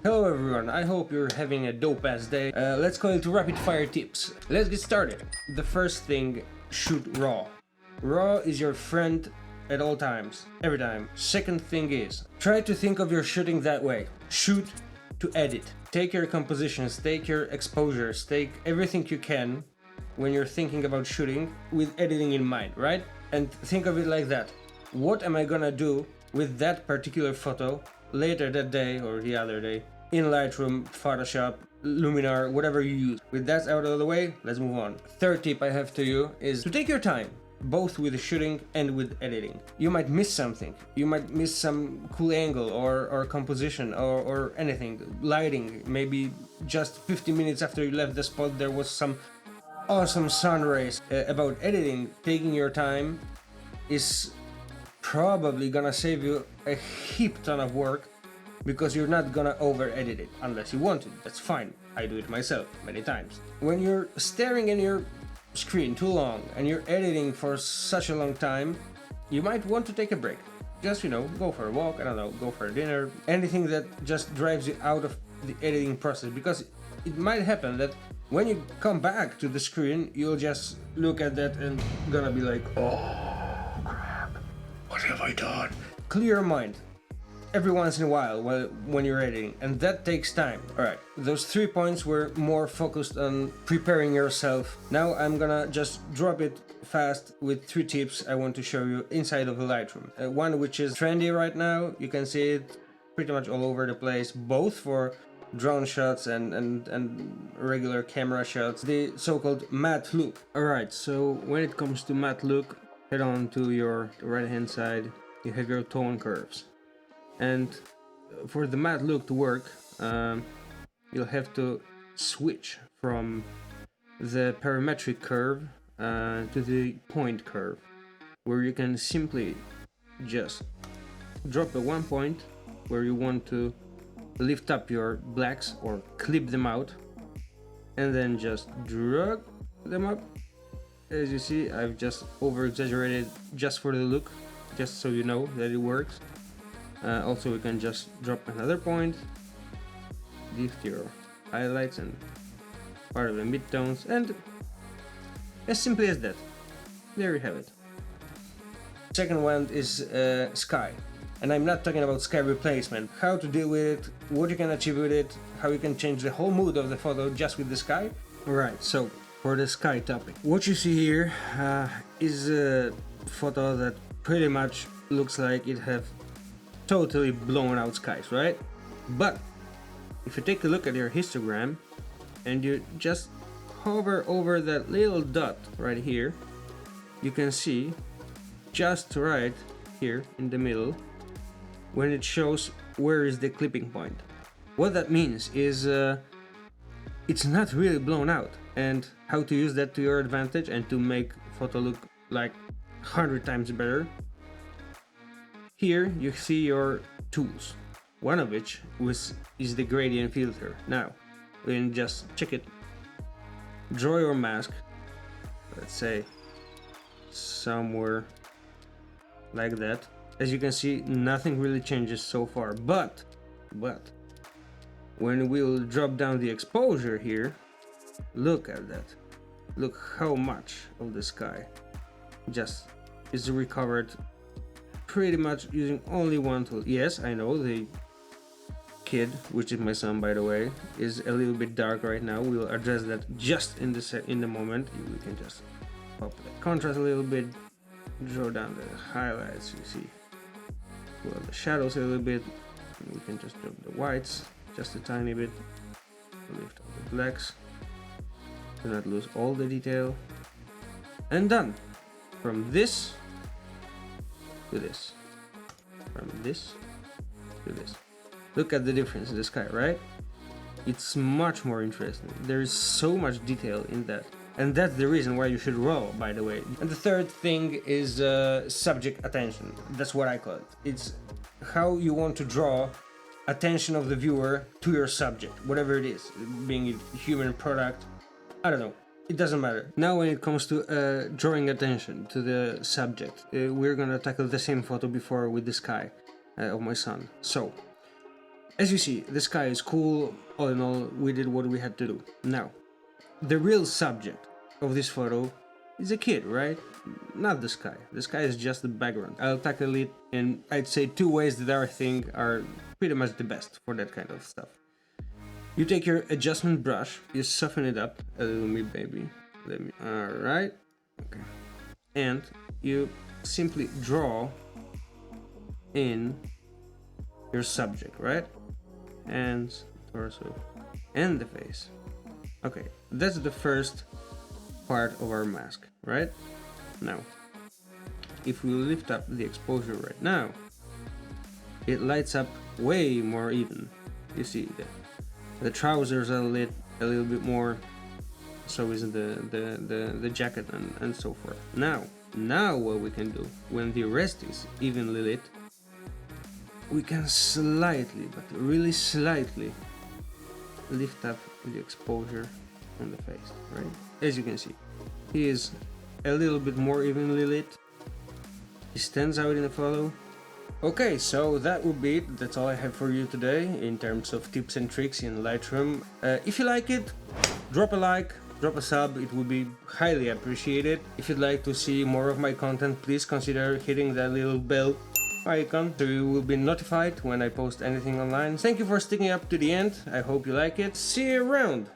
Hello everyone, I hope you're having a dope ass day. Let's go into rapid fire tips. Let's get started. The first thing, shoot raw. Raw is your friend at all times, every time. Second thing is, try to think of your shooting that way. Shoot to edit. Take your compositions, take your exposures, take everything you can when you're thinking about shooting with editing in mind, right? And think of it like that. What am I gonna do with that particular photo later that day or the other day in Lightroom, Photoshop, Luminar, whatever you use? With that out of the way, let's move on. Third tip I have to you is to take your time, both with the shooting and with editing. You might miss something. You might miss some cool angle or composition or anything. Lighting, maybe just 15 minutes after you left the spot there was some awesome sun rays. About editing, taking your time is probably gonna save you a heap ton of work because you're not gonna over edit it unless you want to. That's fine. I do it myself many times. When you're staring in your screen too long and you're editing for such a long time, you might want to take a break. Just, go for a walk, I don't know, go for a dinner, anything that just drives you out of the editing process, because it might happen that when you come back to the screen, you'll just look at that and gonna be like, oh crap, what have I done? Clear your mind every once in a while when you're editing, and that takes time. Alright, those 3 points were more focused on preparing yourself. Now I'm gonna just drop it fast with 3 tips I want to show you inside of the Lightroom. One which is trendy right now, you can see it pretty much all over the place, both for drone shots and regular camera shots, the so-called matte look. Alright, so when it comes to matte look, head on to your right hand side, you have your tone curves. And for the matte look to work, you'll have to switch from the parametric curve to the point curve, where you can simply just drop a one point where you want to lift up your blacks or clip them out, and then just drag them up. As you see, I've just over exaggerated just for the look, just so you know that it works. Also, we can just drop another point, lift your highlights and part of the midtones, and as simply as that, there you have it. Second one is sky. And I'm not talking about sky replacement, how to deal with it, what you can achieve with it, how you can change the whole mood of the photo just with the sky. Alright, so for the sky topic, what you see here is a photo that pretty much looks like it have totally blown out skies, right? But if you take a look at your histogram and you just hover over that little dot right here, you can see just right here in the middle when it shows where is the clipping point. What that means is it's not really blown out, and how to use that to your advantage and to make photo look like 100 times better. Here you see your tools, one of which is the gradient filter. Now we can just check it. Draw your mask, let's say somewhere like that. As you can see, nothing really changes so far, but when we'll drop down the exposure here, look at that. Look how much of the sky just is recovered pretty much using only one tool. Yes, I know the kid, which is my son by the way, is a little bit dark right now. We'll address that just in the moment. We can just pop the contrast a little bit, draw down the highlights, you see, well, the shadows a little bit. We can just drop the whites just a tiny bit, lift all the blacks, do not lose all the detail, and done. From this to this, from this to this. Look at the difference in the sky, right? It's much more interesting. There is so much detail in that. And that's the reason why you should RAW, by the way. And the third thing is subject attention. That's what I call it. It's how you want to draw attention of the viewer to your subject, whatever it is, being a human product, I don't know. It doesn't matter. Now when it comes to drawing attention to the subject, we're gonna tackle the same photo before with the sky of my son. So As you see, the sky is cool. All in all, we did what we had to do. Now, the real subject of this photo is a kid, right? Not the sky. The sky is just the background. I'll tackle it in, I'd say, two ways that I think are pretty much the best for that kind of stuff. You take your adjustment brush, you soften it up a little bit, baby. Alright. Okay. And you simply draw in your subject, right? Hands, torso, and the face. Okay, that's the first part of our mask, right? Now, if we lift up the exposure right now, it lights up way more even. You see, the trousers are lit a little bit more, so is the jacket and so forth. Now what we can do, when the rest is evenly lit, we can slightly, but really slightly, lift up the exposure on the face, right? As you can see, he is a little bit more evenly lit. He stands out in the photo. Okay, so that would be it. That's all I have for you today in terms of tips and tricks in Lightroom. If you like it, drop a like, drop a sub, it would be highly appreciated. If you'd like to see more of my content, please consider hitting that little bell icon so you will be notified when I post anything online. Thank you for sticking up to the end. I hope you like it. See you around!